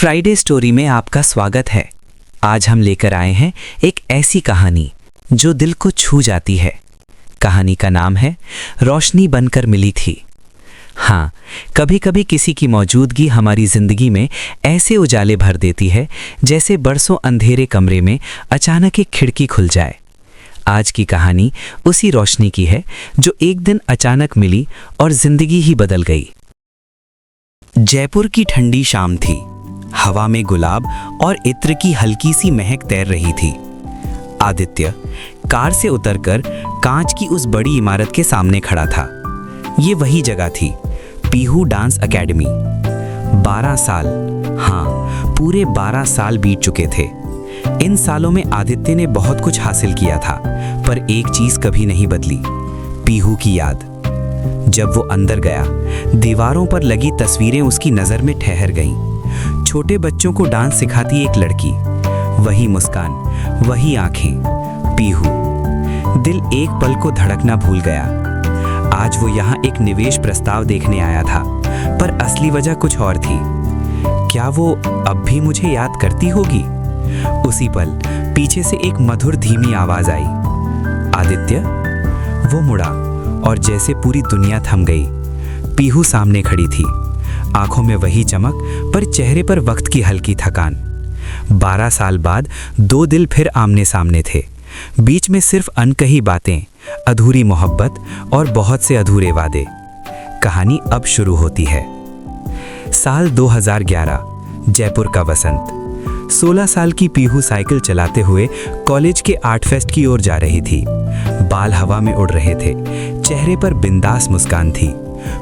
Friday story में आपका स्वागत है। आज हम लेकर आए हैं एक ऐसी कहानी जो दिल को छू जाती है। कहानी का नाम है रोशनी बनकर मिली थी। हाँ, कभी कभी किसी की मौजूदगी हमारी जिंदगी में ऐसे उजाले भर देती है जैसे बरसों अंधेरे कमरे में अचानक एक खिड़की खुल जाए। आज की कहानी उसी रोशनी की है जो एक दिन अचानक मिली और जिंदगी ही बदल गई। जयपुर की ठंडी शाम थी। हवा में गुलाब और इत्र की हल्की सी महक तैर रही थी। आदित्य कार से उतरकर कांच की उस बड़ी इमारत के सामने खड़ा था। ये वही जगह थी, पीहू डांस एकेडमी। 12 साल, हाँ, पूरे 12 साल बीत चुके थे। इन सालों में आदित्य ने बहुत कुछ हासिल किया था, पर एक चीज कभी नहीं बदली, पीहू की याद। जब वो अंदर गया, दीवारों पर लगी तस्वीरें उसकी नजर में ठहर गईं। छोटे बच्चों को डांस सिखाती एक लड़की, वही मुस्कान, वही आंखें, पीहू। दिल एक पल को धड़कना भूल गया। आज वो यहाँ एक निवेश प्रस्ताव देखने आया था, पर असली वजह कुछ और थी। क्या वो अब भी मुझे याद करती होगी? उसी पल पीछे से एक मधुर धीमी आवाज आई, आदित्य। वो मुड़ा और जैसे पूरी दुनिया थम गई। पीहू सामने खड़ी थी, आंखों में वही चमक, पर चेहरे पर वक्त की हल्की थकान। 12 साल बाद दो दिल फिर आमने सामने थे। बीच में सिर्फ अनकही बातें, अधूरी मोहब्बत और बहुत से अधूरे वादे। कहानी अब शुरू होती है। साल 2011, जयपुर का वसंत। 16 साल की पीहू साइकिल चलाते हुए कॉलेज के आर्ट फेस्ट की ओर जा रही थी। बाल हवा में उड़ रहे थे, चेहरे पर बिंदास मुस्कान थी।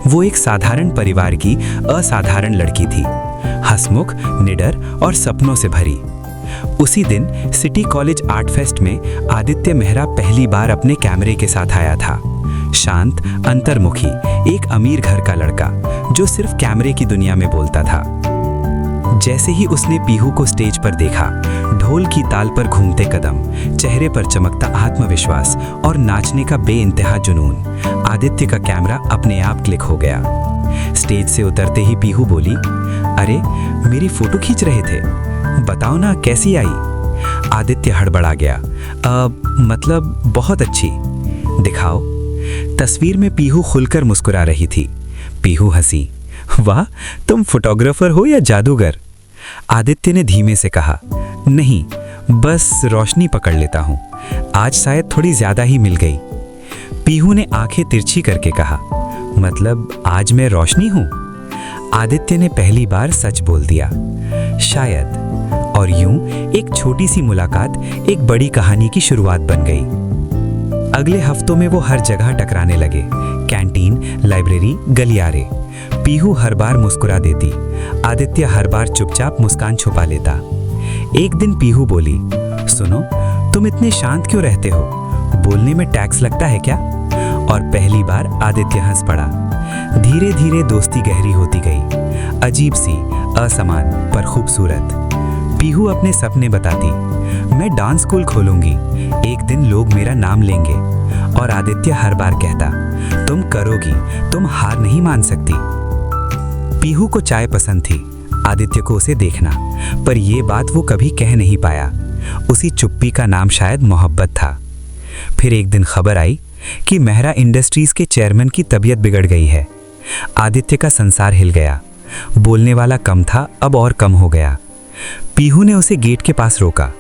वो एक साधारण परिवार की असाधारण लड़की थी, हंसमुख, निडर और सपनों से भरी। उसी दिन सिटी कॉलेज आर्ट फेस्ट में आदित्य मेहरा पहली बार अपने कैमरे के साथ आया था। शांत, अंतर्मुखी, एक अमीर घर का लड़का जो सिर्फ कैमरे की दुनिया में बोलता था। जैसे ही उसने पीहू को स्टेज पर देखा, ढोल की ताल पर घूमते कदम, चेहरे पर चमकता आत्मविश्वास और नाचने का बेइंतहा जुनून, आदित्य का कैमरा अपने आप क्लिक हो गया। स्टेज से उतरते ही पीहू बोली, अरे मेरी फोटो खींच रहे थे, बताओ ना कैसी आई? आदित्य हड़बड़ा गया, मतलब बहुत अच्छी। दिखाओ। तस्वीर में पीहू खुलकर मुस्कुरा रही थी। पीहू हंसी, वाह, तुम फोटोग्राफर हो या जादूगर? आदित्य ने धीमे से कहा, नहीं, बस रोशनी पकड़ लेता हूं, आज शायद थोड़ी ज्यादा ही मिल गई। पीहू ने आंखें तिरछी करके कहा, मतलब आज मैं रोशनी हूं? आदित्य ने पहली बार सच बोल दिया, शायद। और यूं एक छोटी सी मुलाकात एक बड़ी कहानी की शुरुआत बन गई। अगले हफ्तों में वो हर जगह टकराने लगे, कैंटीन, लाइब्रेरी, गलियारे। पीहू हर बार मुस्कुरा देती, आदित्य हर बार चुपचाप मुस्कान छुपा लेता। एक दिन पीहू बोली, सुनो, तुम इतने शांत क्यों रहते हो? बोलने में टैक्स लगता है क्या? और पहली बार आदित्य हंस पड़ा। धीरे धीरे दोस्ती गहरी होती गई, अजीब सी, असमान पर खूबसूरत। पीहू अपने सपने बताती, मैं डांस स्कूल खोलूंगी, एक दिन लोग मेरा नाम लेंगे। और आदित्य हर बार कहता, तुम करोगी, तुम हार नहीं मान सकती। पीहू को चाय पसंद थी, आदित्य को उसे देखना, पर यह बात वो कभी कह नहीं पाया। उसी चुप्पी का नाम शायद मोहब्बत था। फिर एक दिन खबर आई कि मेहरा इंडस्ट्रीज के चेयरमैन की तबीयत बिगड़ गई है। आदित्य का संसार हिल गया। बोलने वाला कम था, अब और कम हो गया। पीहू ने उसे गेट के पास रोका,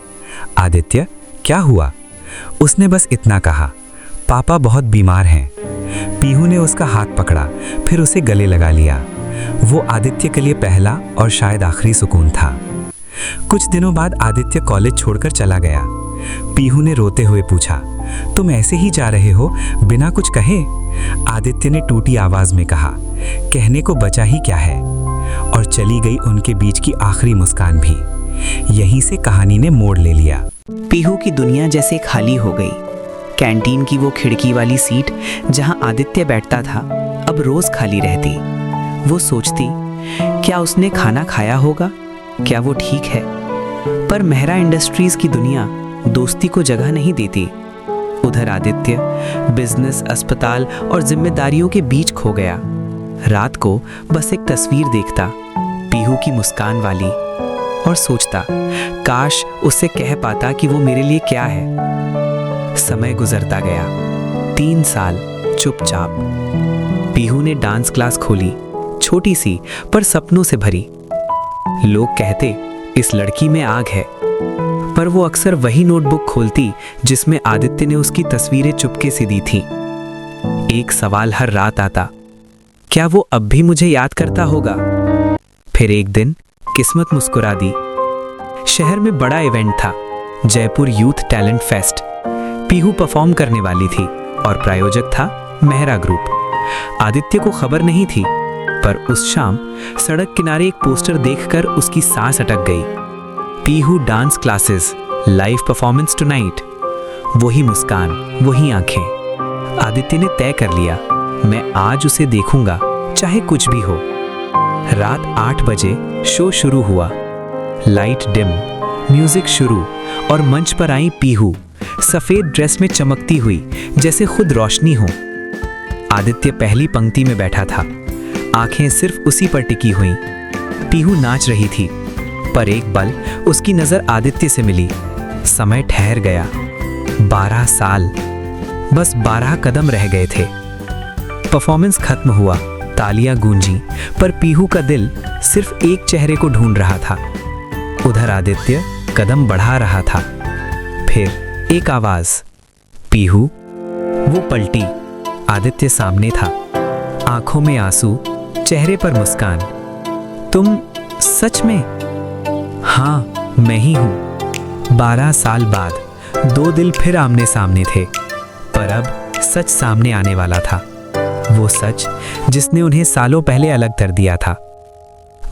आदित्य क्या हुआ? उसने बस इतना कहा, पापा बहुत बीमार हैं। पीहू ने उसका हाथ पकड़ा, फिर उसे गले लगा लिया। वो आदित्य के लिए पहला और शायद आखिरी सुकून था। कुछ दिनों बाद आदित्य कॉलेज छोड़कर चला गया। पीहू ने रोते हुए पूछा, तुम ऐसे ही जा रहे हो बिना कुछ कहे? आदित्य ने टूटी आवाज में कहा, कहने को बचा ही क्या है। और चली गई उनके बीच की आखिरी मुस्कान भी। यहीं से कहानी ने मोड़ ले लिया। पीहू की दुनिया जैसे खाली हो गई। कैंटीन की वो खिड़की वाली सीट जहां आदित्य बैठता था, अब रोज खाली रहती। वो सोचती, क्या उसने खाना खाया होगा? क्या वो ठीक है? पर मेहरा इंडस्ट्रीज की दुनिया दोस्ती को जगह नहीं देती। उधर आदित्य बिजनेस, अस्पताल और जिम्मेदारियों के बीच खो गया। रात को बस एक तस्वीर देखता, पीहू की मुस्कान वाली, और सोचता, काश उससे कह पाता कि वो मेरे लिए क्या है। समय गुजरता गया। 3 साल चुपचाप। पीहू ने डांस क्लास खोली, छोटी सी पर सपनों से भरी। लोग कहते इस लड़की में आग है, पर वो अक्सर वही नोटबुक खोलती जिसमें आदित्य ने उसकी तस्वीरें चुपके से दी थीं। एक सवाल हर रात आता, क्या वो अब भी मुझे याद करता होगा? फिर एक दिन किस्मत मुस्कुरा दी। शहर में बड़ा इवेंट था, Jaipur youth talent fest. Pihu perform करने वाली थी और प्रायोजक था मेहरा ग्रुप। आदित्य को खबर नहीं थी, पर उस शाम सड़क किनारे एक पोस्टर देखकर उसकी सांस अटक गई। Pihu dance classes, live performance tonight. वही मुस्कान, वही आंखें। आदित्य ने तय कर लिया, मैं आज उसे देखूंगा, चाहे कुछ भी हो। रात 8 बजे शो शुरू हुआ। लाइट डिम, म्यूजिक शुरू और मंच पर आई पीहू, सफेद ड्रेस में चमकती हुई जैसे खुद रोशनी हो। आदित्य पहली पंक्ति में बैठा था, आंखें सिर्फ उसी पर टिकी हुई। पीहू नाच रही थी, पर एक पल उसकी नजर आदित्य से मिली। समय ठहर गया। 12 साल, बस 12 कदम रह गए थे। परफॉर्मेंस खत्म हुआ, तालियां गूंजी, पर पीहू का दिल सिर्फ एक चेहरे को ढूंढ रहा था। उधर आदित्य कदम बढ़ा रहा था। फिर एक आवाज, पीहू। वो पलटी। आदित्य सामने था, आंखों में आंसू, चेहरे पर मुस्कान। तुम सच में? हाँ, मैं ही हूं। 12 साल बाद 2 दिल फिर आमने सामने थे, पर अब सच सामने आने वाला था। वो सच जिसने उन्हें सालों पहले अलग कर दिया था।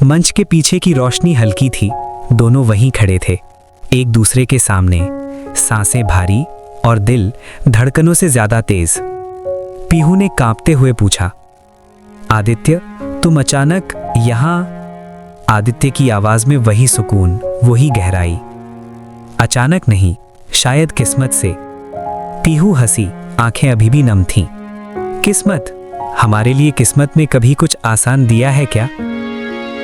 मंच के पीछे की रोशनी हल्की थी। दोनों वहीं खड़े थे, एक दूसरे के सामने, सांसें भारी और दिल धड़कनों से ज्यादा तेज। पीहू ने कांपते हुए पूछा, आदित्य, तुम अचानक यहां? आदित्य की आवाज में वही सुकून, वही गहराई। अचानक नहीं, शायद किस्मत से। पीहू हंसी, आंखें अभी भी नम थीं। किस्मत? हमारे लिए किस्मत में कभी कुछ आसान दिया है क्या?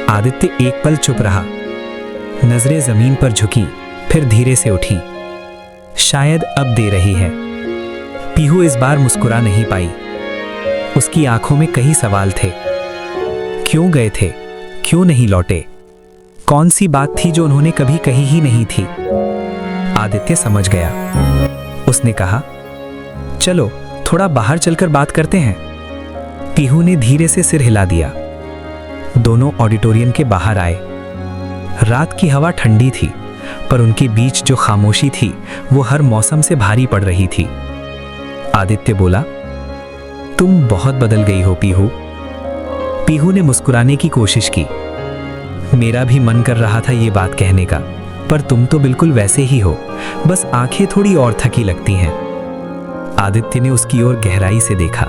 आदित्य एक पल चुप रहा, नजरें जमीन पर झुकी, फिर धीरे से उठी। शायद अब दे रही है। पीहू इस बार मुस्कुरा नहीं पाई। उसकी आंखों में कई सवाल थे। क्यों गए थे? क्यों नहीं लौटे? कौन सी बात थी जो उन्होंने कभी कही ही नहीं थी? आदित्य समझ गया। उसने कहा, चलो थोड़ा बाहर चलकर बात करते हैं। पीहू ने धीरे से सिर हिला दिया। दोनों ऑडिटोरियम के बाहर आए। रात की हवा ठंडी थी, पर उनके बीच जो खामोशी थी वो हर मौसम से भारी पड़ रही थी। आदित्य बोला, तुम बहुत बदल गई हो पीहू। पीहू ने मुस्कुराने की कोशिश की। मेरा भी मन कर रहा था ये बात कहने का, पर तुम तो बिल्कुल वैसे ही हो, बस आंखें थोड़ी और थकी लगती हैं। आदित्य ने उसकी ओर गहराई से देखा।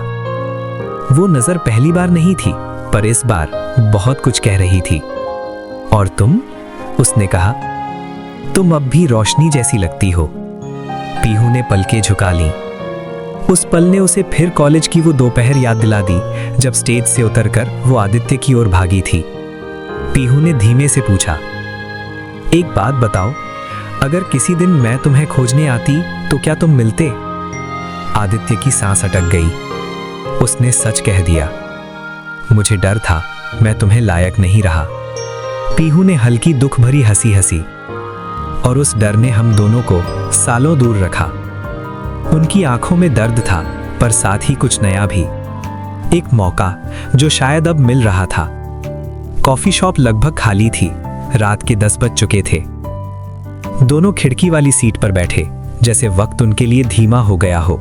वो नजर पहली बार नहीं थी, पर इस बार बहुत कुछ कह रही थी। और तुम? उसने कहा, तुम अब भी रोशनी जैसी लगती हो। पीहू ने पलकें झुका लीं। उस पल ने उसे फिर कॉलेज की वो दोपहर याद दिला दी, जब स्टेज से उतरकर वो आदित्य की ओर भागी थी। पीहू ने धीमे से पूछा, एक बात बताओ, अगर किसी दिन मैं तुम्हें खोजने आती तो क्या तुम मिलते? आदित्य की सांस अटक गई। उसने सच कह दिया, मुझे डर था मैं तुम्हें लायक नहीं रहा। पीहू ने हल्की दुख भरी हंसी हंसी, और उस डर ने हम दोनों को सालों दूर रखा। उनकी आंखों में दर्द था, पर साथ ही कुछ नया भी। एक मौका जो शायद अब मिल रहा था। कॉफी शॉप लगभग खाली थी। रात के 10 बज चुके थे। दोनों खिड़की वाली सीट पर बैठे, जैसे वक्त उनके लिए धीमा हो गया हो।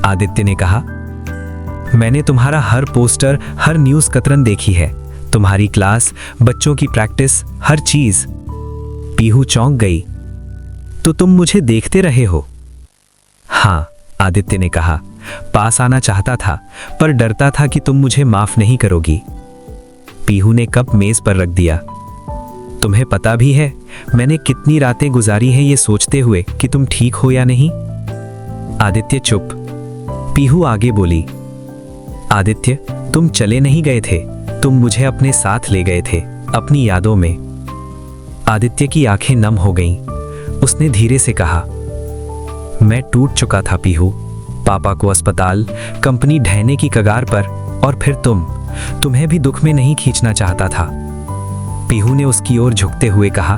आदित्य ने कहा, मैंने तुम्हारा हर पोस्टर, हर न्यूज़ कतरन देखी है। तुम्हारी क्लास, बच्चों की प्रैक्टिस, हर चीज। पीहू चौंक गई। तो तुम मुझे देखते रहे हो? हाँ, आदित्य ने कहा। पास आना चाहता था, पर डरता था कि तुम मुझे माफ नहीं करोगी। पीहू ने कप मेज पर रख दिया। तुम्हें पता भी है मैंने कितनी रातें गुजारी हैं ये सोचते हुए कि तुम ठीक हो या नहीं? आदित्य चुप। पीहू आगे बोली, आदित्य, तुम चले नहीं गए थे, तुम मुझे अपने साथ ले गए थे, अपनी यादों में। आदित्य की आंखें नम हो गईं। उसने धीरे से कहा, मैं टूट चुका था पीहू। पापा को अस्पताल, कंपनी ढहने की कगार पर, और फिर तुम्हें भी दुख में नहीं खींचना चाहता था। पीहू ने उसकी ओर झुकते हुए कहा,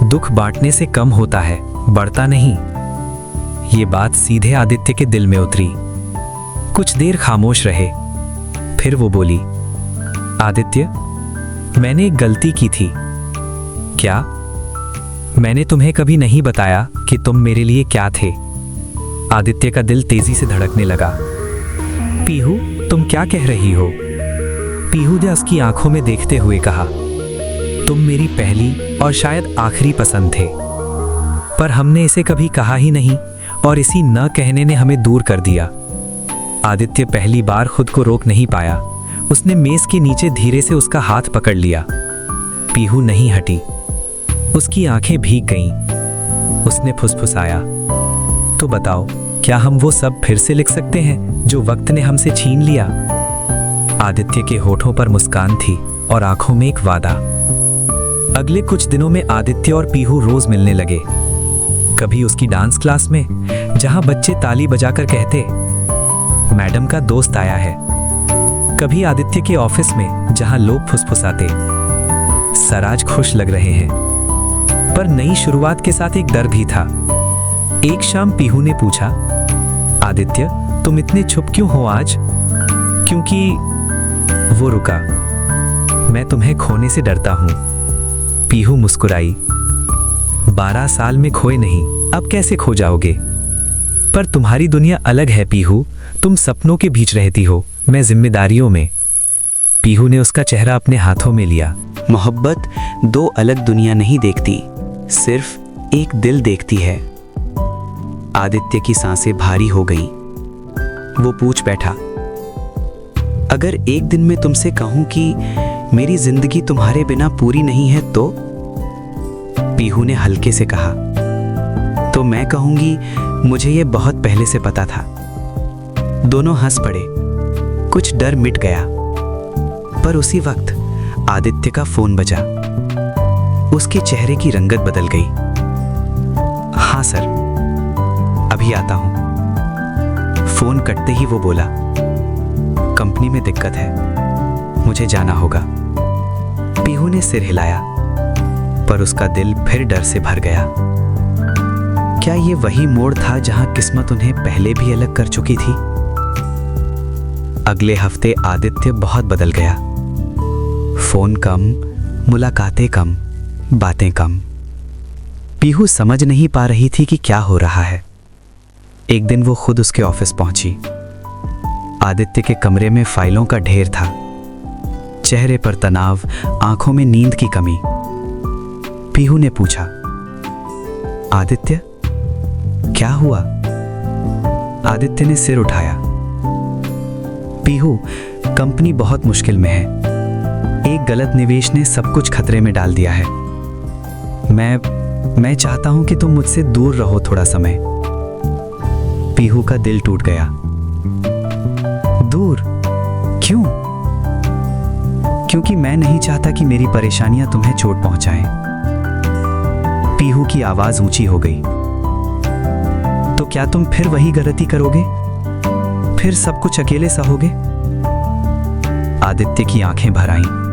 दुख बांटने से कम होता है, बढ़ता नहीं। ये बात सीधे आदित्य के दिल में उतरी। कुछ देर खामोश रहे, फिर वो बोली, आदित्य, मैंने एक गलती की थी। क्या? मैंने तुम्हें कभी नहीं बताया कि तुम मेरे लिए क्या थे। आदित्य का दिल तेजी से धड़कने लगा। पीहू, तुम क्या कह रही हो? पीहू ने उसकी आंखों में देखते हुए कहा, तुम मेरी पहली और शायद आखिरी पसंद थे, पर हमने इसे कभी कहा ही नहीं और इसी न कहने ने हमें दूर कर दिया। आदित्य पहली बार खुद को रोक नहीं पाया। उसने मेज के नीचे धीरे से उसका हाथ पकड़ लिया। पीहू नहीं हटी। उसकी आंखें भीग गईं। उसने फुसफुसाया, तो बताओ, क्या हम वो सब फिर से लिख सकते हैं जो वक्त ने हमसे छीन लिया? आदित्य के होठों पर मुस्कान थी और आंखों में एक वादा। अगले कुछ दिनों में आदित्य और पीहू रोज मिलने लगे। कभी उसकी डांस क्लास में, जहां बच्चे ताली बजाकर कहते, मैडम का दोस्त आया है। कभी आदित्य के ऑफिस में, जहां लोग फुसफुसाते, सर आज खुश लग रहे हैं। पर नई शुरुआत के साथ एक डर भी था। एक शाम पीहू ने पूछा, आदित्य, तुम इतने चुप क्यों हो आज? क्योंकि वो रुका। मैं तुम्हें खोने से डरता हूं। पीहू मुस्कुराई। 12 साल में खोए नहीं, अब कैसे खो जाओगे? पर तुम्हारी दुनिया अलग है पीहू। तुम सपनों के बीच रहती हो, मैं जिम्मेदारियों में। पीहू ने उसका चेहरा अपने हाथों में लिया। मोहब्बत दो अलग दुनिया नहीं देखती, सिर्फ एक दिल देखती है। आदित्य की सांसें भारी हो गईं। वो पूछ बैठा, अगर एक दिन मैं तुमसे कहूं कि मेरी जिंदगी तुम्हारे बिना पूरी नहीं है तो? पीहू ने हल्के से कहा, तो मैं कहूंगी, मुझे ये बहुत पहले से पता था। दोनों हंस पड़े। कुछ डर मिट गया। पर उसी वक्त आदित्य का फोन बजा। उसके चेहरे की रंगत बदल गई। हाँ सर, अभी आता हूं। फोन कटते ही वो बोला, कंपनी में दिक्कत है, मुझे जाना होगा। पीहू ने सिर हिलाया, पर उसका दिल फिर डर से भर गया। क्या ये वही मोड़ था जहां किस्मत उन्हें पहले भी अलग कर चुकी थी? अगले हफ्ते आदित्य बहुत बदल गया। फोन कम, मुलाकातें कम, बातें कम। पीहू समझ नहीं पा रही थी कि क्या हो रहा है। एक दिन वो खुद उसके ऑफिस पहुंची। आदित्य के कमरे में फाइलों का ढेर था। चेहरे पर तनाव, आंखों में नींद की कमी। पीहू ने पूछा, आदित्य, क्या हुआ? आदित्य ने सिर उठाया। पीहू, कंपनी बहुत मुश्किल में है। एक गलत निवेश ने सब कुछ खतरे में डाल दिया है। मैं चाहता हूं कि तुम मुझसे दूर रहो थोड़ा समय। पीहू का दिल टूट गया। दूर? क्यों? क्योंकि मैं नहीं चाहता कि मेरी परेशानियां तुम्हें चोट पहुंचाएं। पीहू की आवाज ऊंची हो गई। तो क्या तुम फिर वही गलती करोगे? फिर सब कुछ अकेले सहोगे? आदित्य की आंखें भर आईं।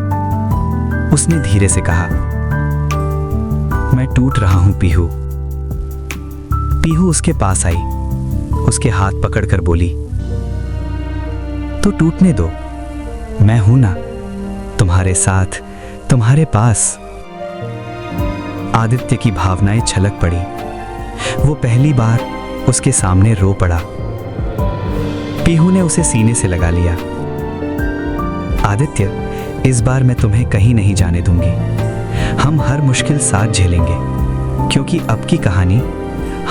उसने धीरे से कहा, मैं टूट रहा हूं पीहू। पीहू उसके पास आई, उसके हाथ पकड़कर बोली, तो टूटने दो, मैं हूं ना, तुम्हारे साथ, तुम्हारे पास। आदित्य की भावनाएं छलक पड़ी। वो पहली बार उसके सामने रो पड़ा। पीहू ने उसे सीने से लगा लिया। आदित्य, इस बार मैं तुम्हें कहीं नहीं जाने दूंगी। हम हर मुश्किल साथ झेलेंगे, क्योंकि अब की कहानी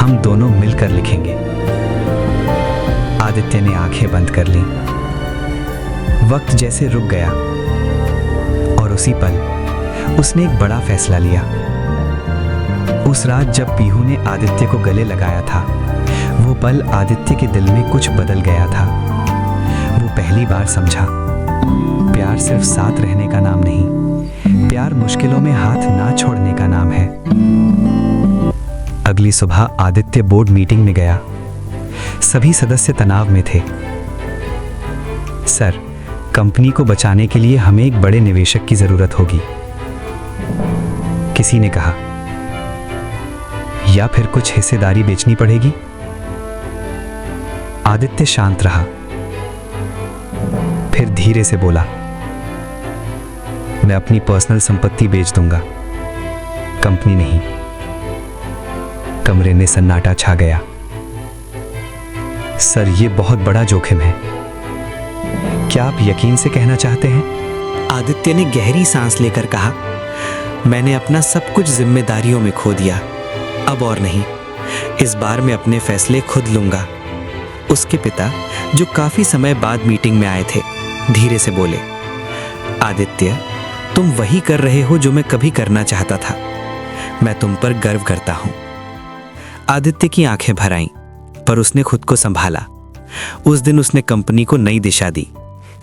हम दोनों मिलकर लिखेंगे। आदित्य ने आंखें बंद कर लीं। वक्त जैसे रुक गया और उसी पल उसने एक बड़ा फैसला लिया। उस रात जब पीहू ने आदित्य को गले लगाया था, वो पल आदित्य के दिल में कुछ बदल गया था। वो पहली बार समझा, प्यार सिर्फ साथ रहने का नाम नहीं, प्यार प्यार मुश्किलों में हाथ ना छोड़ने का नाम है। अगली सुबह आदित्य बोर्ड मीटिंग में गया। सभी सदस्य तनाव में थे। सर, कंपनी को बचाने के लिए हमें एक बड़े निवेशक की जरूरत होगी, किसी ने कहा। या फिर कुछ हिस्सेदारी बेचनी पड़ेगी। आदित्य शांत रहा, फिर धीरे से बोला, मैं अपनी पर्सनल संपत्ति बेच दूंगा, कंपनी नहीं। कमरे में सन्नाटा छा गया। सर, ये बहुत बड़ा जोखिम है। क्या आप यकीन से कहना चाहते हैं? आदित्य ने गहरी सांस लेकर कहा, मैंने अपना सब कुछ जिम्मेदारियों में खो दिया, अब और नहीं। इस बार मैं अपने फैसले खुद लूंगा। उसके पिता, जो काफी समय बाद मीटिंग में आए थे, धीरे से बोले, आदित्य, तुम वही कर रहे हो जो मैं कभी करना चाहता था। मैं तुम पर गर्व करता हूं। आदित्य की आंखें भर आईं, पर उसने खुद को संभाला। उस दिन उसने कंपनी को नई दिशा दी,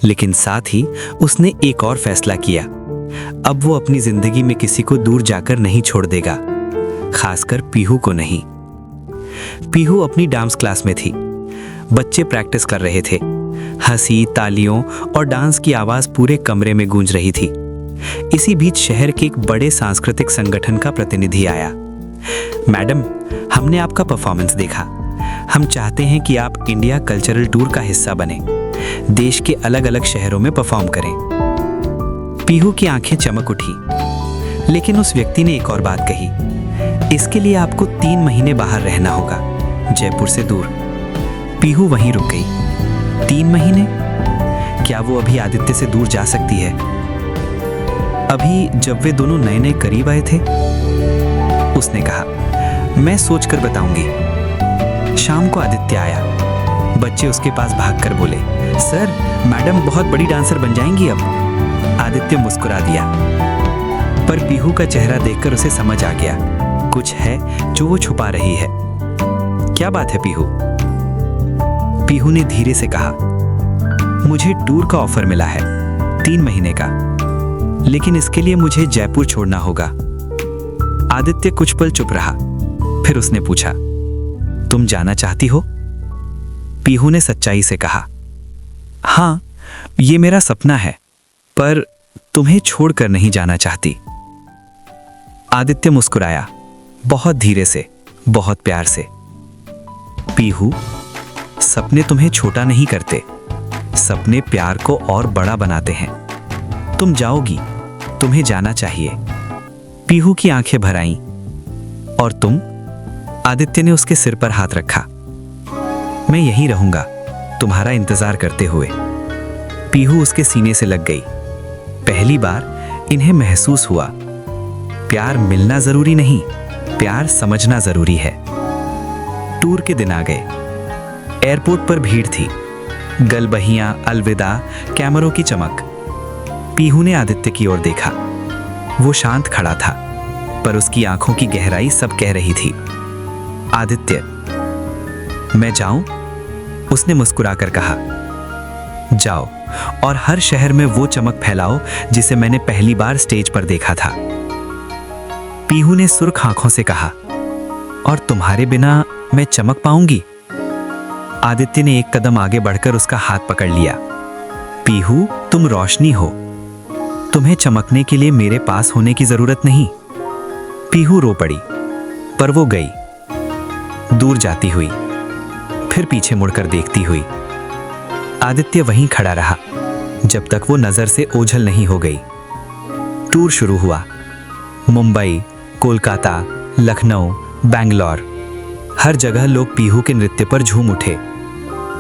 लेकिन साथ ही उसने एक और फैसला किया। अब वो अपनी जिंदगी में किसी को दूर जाकर नहीं छोड़ देगा, खासकर पीहू को नहीं। पीहू अपनी डांस क्लास में थी। बच्चे प्रैक्टिस कर रहे थे। हंसी, तालियों और डांस की आवाज पूरे कमरे में गूंज रही थी। इसी बीच शहर के एक बड़े सांस्कृतिक संगठन का प्रतिनिधि आया। मैडम, हमने आपका परफॉर्मेंस देखा। हम चाहते हैं कि आप इंडिया कल्चरल टूर का हिस्सा बने, देश के अलग अलग शहरों में परफॉर्म करें। पीहू की आंखें चमक उठी, लेकिन उस व्यक्ति ने एक और बात कही, इसके लिए आपको 3 महीने बाहर रहना होगा, जयपुर से दूर। पीहू वहीं रुक गई। 3 महीने? क्या वो अभी आदित्य से दूर जा सकती है? अभी जब वे दोनों नए नए करीब आए थे? उसने कहा, मैं सोचकर बताऊंगी। शाम को आदित्य आया। बच्चे उसके पास भागकर बोले, सर, मैडम बहुत बड़ी डांसर बन जाएंगी अब। आदित्य मुस्कुरा दिया, पर पीहू का चेहरा देखकर उसे समझ आ गया, कुछ है जो वो छुपा रही है। क्या बात है पीहू? पीहू ने धीरे से कहा, मुझे टूर का ऑफर मिला है 3 महीने का, लेकिन इसके लिए मुझे जयपुर छोड़ना होगा। आदित्य कुछ पल चुप रहा, फिर उसने पूछा, तुम जाना चाहती हो? पीहू ने सच्चाई से कहा, हाँ, ये मेरा सपना है, पर तुम्हें छोड़कर नहीं जाना चाहती। आदित्य मुस्कुराया, बहुत धीरे से, बहुत प्यार से। पीहू, सपने तुम्हें छोटा नहीं करते, सपने प्यार को और बड़ा बनाते हैं। तुम जाओगी, तुम्हें जाना चाहिए। पीहू की आंखें भर आईं। और तुम? आदित्य ने उसके सिर पर हाथ रखा। मैं यहीं रहूंगा, तुम्हारा इंतजार करते हुए। पीहू उसके सीने से लग गई। पहली बार इन्हें महसूस हुआ, प्यार मिलना जरूरी नहीं, प्यार समझना जरूरी है। टूर के दिन आ गए। एयरपोर्ट पर भीड़ थी, गलबहियां, अलविदा, कैमरों की चमक। पीहू ने आदित्य की ओर देखा। वो शांत खड़ा था, पर उसकी आंखों की गहराई सब कह रही थी। आदित्य, मैं जाऊं? उसने मुस्कुराकर कहा, जाओ, और हर शहर में वो चमक फैलाओ जिसे मैंने पहली बार स्टेज पर देखा था। पीहू ने सुर्ख आंखों से कहा, और तुम्हारे बिना मैं चमक पाऊंगी? आदित्य ने एक कदम आगे बढ़कर उसका हाथ पकड़ लिया। पीहू, तुम रोशनी हो, तुम्हें चमकने के लिए मेरे पास होने की जरूरत नहीं। पीहू रो पड़ी, पर वो गई, दूर जाती हुई, फिर पीछे मुड़कर देखती हुई। आदित्य वहीं खड़ा रहा, जब तक वो नजर से ओझल नहीं हो गई। टूर शुरू हुआ। मुंबई, कोलकाता, लखनऊ, बैंगलोर, हर जगह लोग पीहू के नृत्य पर झूम उठे।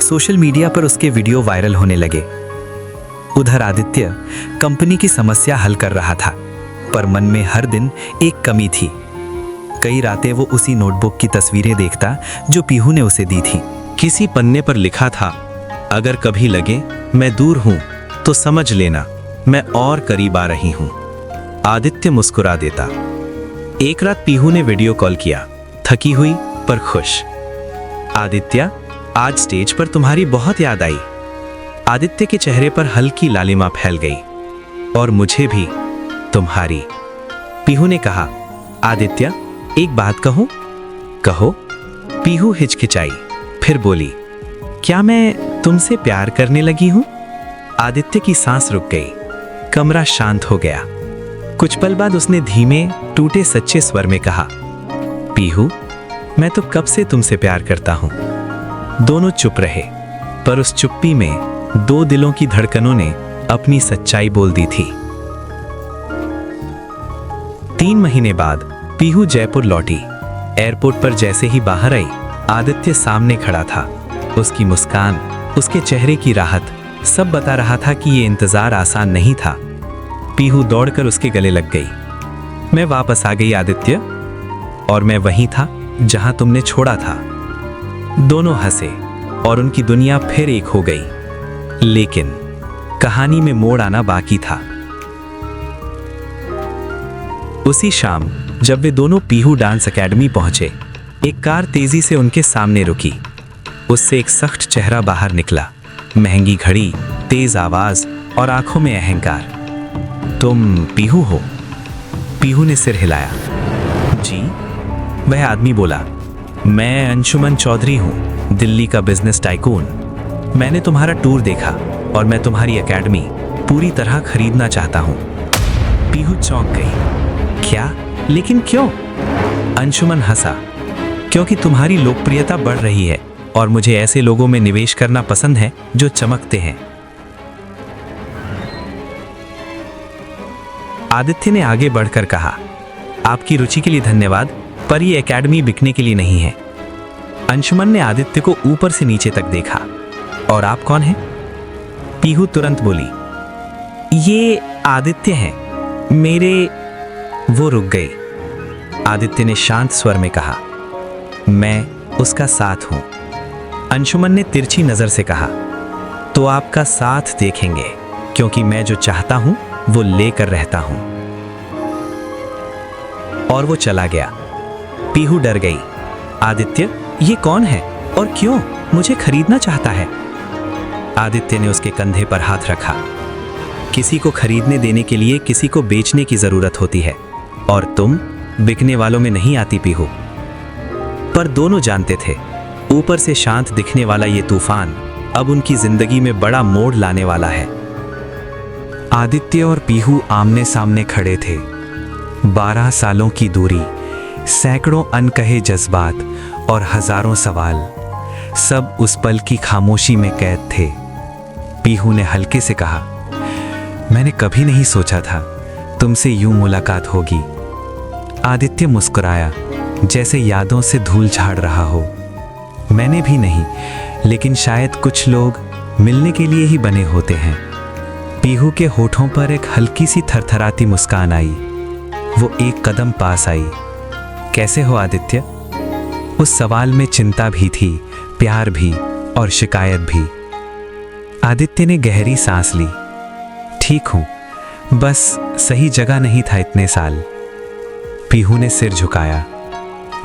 सोशल मीडिया पर उसके वीडियो वायरल होने लगे। उधर आदित्य कंपनी की समस्या हल कर रहा था, पर मन में हर दिन एक कमी थी। कई रातें वो उसी नोटबुक की तस्वीरें देखता जो पीहू ने उसे दी थी। किसी पन्ने पर लिखा था, अगर कभी लगे मैं दूर हूं तो समझ लेना मैं और करीब आ रही हूं। आदित्य मुस्कुरा देता। एक रात पीहू ने वीडियो कॉल किया, थकी हुई पर खुश। आदित्य, आज स्टेज पर तुम्हारी बहुत याद आई। आदित्य के चेहरे पर हल्की लालिमा फैल गई। और मुझे भी। तुम्हारी। पीहू ने कहा, आदित्य एक बात कहूं? कहो। पीहू हिचकिचाई, फिर बोली, क्या मैं तुमसे प्यार करने लगी हूं? आदित्य की सांस रुक गई, कमरा शांत हो गया। कुछ पल बाद उसने धीमे टूटे सच्चे स्वर में कहा, पीहू मैं तो कब से तुमसे प्यार करता हूं। दोनों चुप रहे, पर उस चुप्पी में दो दिलों की धड़कनों ने अपनी सच्चाई बोल दी थी। 3 महीने बाद पीहू जयपुर लौटी। एयरपोर्ट पर जैसे ही बाहर आई, आदित्य सामने खड़ा था। उसकी मुस्कान, उसके चेहरे की राहत सब बता रहा था कि ये इंतजार आसान नहीं था। पीहू दौड़कर उसके गले लग गई। मैं वापस आ गई आदित्य, और मैं वहीं था जहां तुमने छोड़ा था। दोनों हंसे और उनकी दुनिया फिर एक हो गई। लेकिन कहानी में मोड़ आना बाकी था। उसी शाम जब वे दोनों पीहू डांस एकेडमी पहुंचे, एक कार तेजी से उनके सामने रुकी। उससे एक सख्त चेहरा बाहर निकला, महंगी घड़ी, तेज आवाज और आंखों में अहंकार। तुम पीहू हो? पीहू ने सिर हिलाया। जी। वह आदमी बोला, मैं अंशुमन चौधरी हूं, दिल्ली का बिजनेस टाइकून। मैंने तुम्हारा टूर देखा और मैं तुम्हारी एकेडमी पूरी तरह खरीदना चाहता हूं। पीहू चौंक गई। क्या? लेकिन क्यों? अंशुमन हंसा, क्योंकि तुम्हारी लोकप्रियता बढ़ रही है और मुझे ऐसे लोगों में निवेश करना पसंद है जो चमकते हैं। आदित्य ने आगे बढ़कर कहा, आपकी रुचि के लिए धन्यवाद, पर यह एकेडमी बिकने के लिए नहीं है। अंशुमन ने आदित्य को ऊपर से नीचे तक देखा। और आप कौन हैं? पीहू तुरंत बोली, ये आदित्य हैं मेरे। वो रुक गई। आदित्य ने शांत स्वर में कहा, मैं उसका साथ हूं। अंशुमन ने तिरछी नजर से कहा, तो आपका साथ देखेंगे, क्योंकि मैं जो चाहता हूं वो लेकर रहता हूं। और वो चला गया। पीहू डर गई। आदित्य, ये कौन है और क्यों मुझे खरीदना चाहता है? आदित्य ने उसके कंधे पर हाथ रखा। किसी को खरीदने देने के लिए किसी को बेचने की जरूरत होती है, और तुम बिकने वालों में नहीं आती पीहू। पर दोनों जानते थे, ऊपर से शांत दिखने वाला ये तूफान अब उनकी जिंदगी में बड़ा मोड़ लाने वाला है। आदित्य और पीहू आमने सामने खड़े थे। 12 सालों की दूरी, सैकड़ों अनकहे जज्बात और हजारों सवाल, सब उस पल की खामोशी में कैद थे। पीहू ने हल्के से कहा, मैंने कभी नहीं सोचा था तुमसे यूं मुलाकात होगी। आदित्य मुस्कुराया, जैसे यादों से धूल झाड़ रहा हो। मैंने भी नहीं, लेकिन शायद कुछ लोग मिलने के लिए ही बने होते हैं। पीहू के होठों पर एक हल्की सी थरथराती मुस्कान आई। वो एक कदम पास आई। कैसे हो आदित्य? उस सवाल में चिंता भी थी, प्यार भी और शिकायत भी। आदित्य ने गहरी सांस ली। ठीक हूं, बस सही जगह नहीं था इतने साल। पीहू ने सिर झुकाया।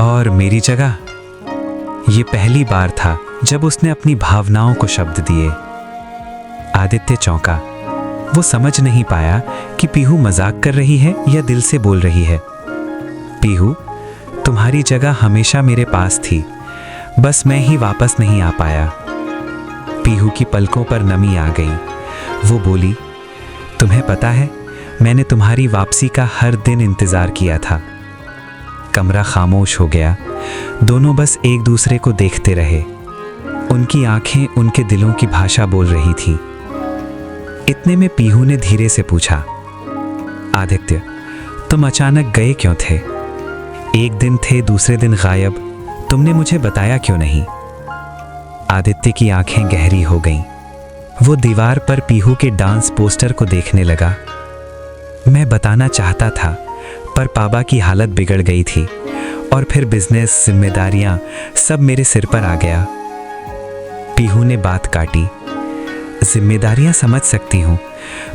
और मेरी जगह? ये पहली बार था जब उसने अपनी भावनाओं को शब्द दिए। आदित्य चौंका। वो समझ नहीं पाया कि पीहू मजाक कर रही है या दिल से बोल रही है। पीहू, तुम्हारी जगह हमेशा मेरे पास थी, बस मैं ही वापस नहीं आ पाया। पीहू की पलकों पर नमी आ गई। वो बोली, तुम्हें पता है, मैंने तुम्हारी वापसी का हर दिन इंतजार किया था। कमरा खामोश हो गया। दोनों बस एक दूसरे को देखते रहे। उनकी आंखें उनके दिलों की भाषा बोल रही थी। इतने में पीहू ने धीरे से पूछा, आदित्य, तुम अचानक गए क्यों थे? एक दिन थे, दूसरे दिन गायब। तुमने मुझे बताया क्यों नहीं? आदित्य की आंखें गहरी हो गईं। वो दीवार पर पीहू के डांस पोस्टर को देखने लगा। मैं बताना चाहता था, पर पापा की हालत बिगड़ गई थी, और फिर बिजनेस, जिम्मेदारियां, सब मेरे सिर पर आ गया। पीहू ने बात काटी। जिम्मेदारियां समझ सकती हूं,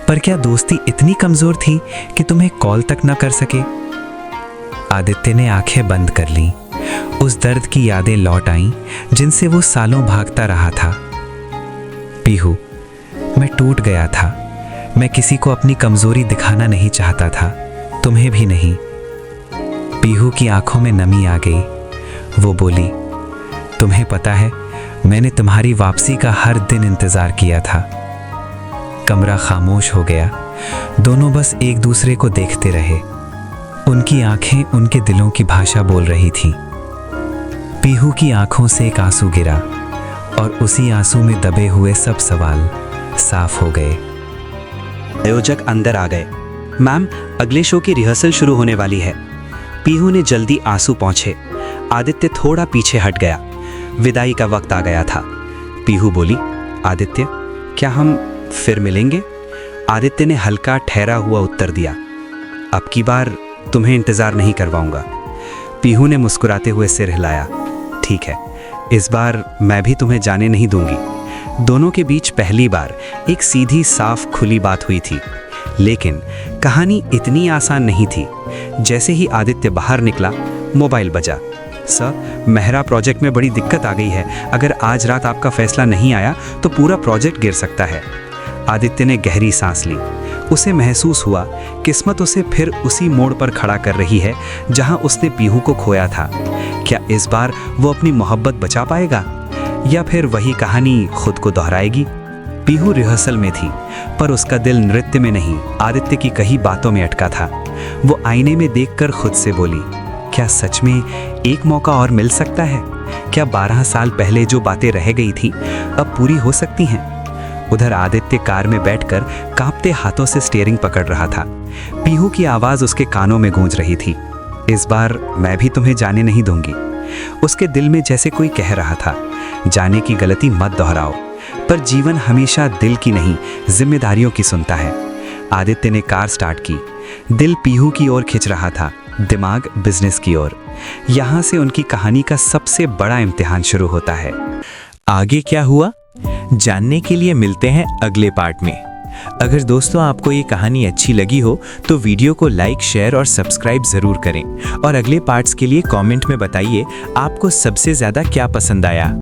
पर क्या दोस्ती इतनी कमजोर थी कि तुम्हें कॉल तक न कर सके? आदित्य ने आंखें बंद कर लीं। उस दर्द की यादें लौट आईं जिनसे वो सालों भागता रहा था। पीहू, मैं टूट गया था। मैं किसी को अपनी कमजोरी दिखाना नहीं चाहता था, तुम्हें भी नहीं। पीहू की आंखों में नमी आ गई। वो बोली, तुम्हें पता है, मैंने तुम्हारी वापसी का हर दिन इंतजार किया था। कमरा खामोश हो गया। दोनों बस एक दूसरे को देखते रहे। उनकी आंखें उनके दिलों की भाषा बोल रही थीं। पीहू की आंखों से एक आंसू गिरा और उसी आंसू में दबे हुए सब सवाल साफ हो गए। आयोजक अंदर आ गए। मैम, अगले शो की रिहर्सल शुरू होने वाली है। पीहू ने जल्दी आंसू पोंछे। आदित्य थोड़ा पीछे हट गया। विदाई का वक्त आ गया था। पीहू बोली, आदित्य, क्या हम फिर मिलेंगे? आदित्य ने हल्का ठहरा हुआ उत्तर दिया, अब की बार तुम्हें इंतजार नहीं करवाऊंगा। पीहू ने मुस्कुराते हुए सिर हिलाया। ठीक है, इस बार मैं भी तुम्हें जाने नहीं दूंगी। दोनों के बीच पहली बार एक सीधी साफ खुली बात हुई थी। लेकिन कहानी इतनी आसान नहीं थी। जैसे ही आदित्य बाहर निकला, मोबाइल बजा। सर, मेहरा प्रोजेक्ट में बड़ी दिक्कत आ गई है। अगर आज रात आपका फैसला नहीं आया तो पूरा प्रोजेक्ट गिर सकता है। आदित्य ने गहरी सांस ली। उसे महसूस हुआ किस्मत उसे फिर उसी मोड़ पर खड़ा कर रही है जहां उसने पीहू को खोया था। क्या इस बार वो अपनी मोहब्बत बचा पाएगा या फिर वही कहानी खुद को दोहराएगी? पीहू रिहर्सल में थी, पर उसका दिल नृत्य में नहीं, आदित्य की कही बातों में अटका था। वो आईने में देखकर खुद से बोली, क्या सच में एक मौका और मिल सकता है? क्या 12 साल पहले जो बातें रह गई थी अब पूरी हो सकती हैं? उधर आदित्य कार में बैठकर कांपते हाथों से स्टीयरिंग पकड़ रहा था। पीहू की आवाज उसके कानों में गूंज रही थी, इस बार मैं भी तुम्हें जाने नहीं दूंगी। उसके दिल में जैसे कोई कह रहा था, जाने की गलती मत दोहराओ। पर जीवन हमेशा दिल की नहीं, जिम्मेदारियों की सुनता है। आदित्य ने कार स्टार्ट की। दिल पीहू की ओर खिंच रहा था, दिमाग बिजनेस की ओर। यहाँ से उनकी कहानी का सबसे बड़ा इम्तिहान शुरू होता है। आगे क्या हुआ जानने के लिए मिलते हैं अगले पार्ट में। अगर दोस्तों आपको ये कहानी अच्छी लगी हो तो वीडियो को लाइक, शेयर और सब्सक्राइब जरूर करें और अगले पार्ट्स के लिए कमेंट में बताइए आपको सबसे ज्यादा क्या पसंद आया।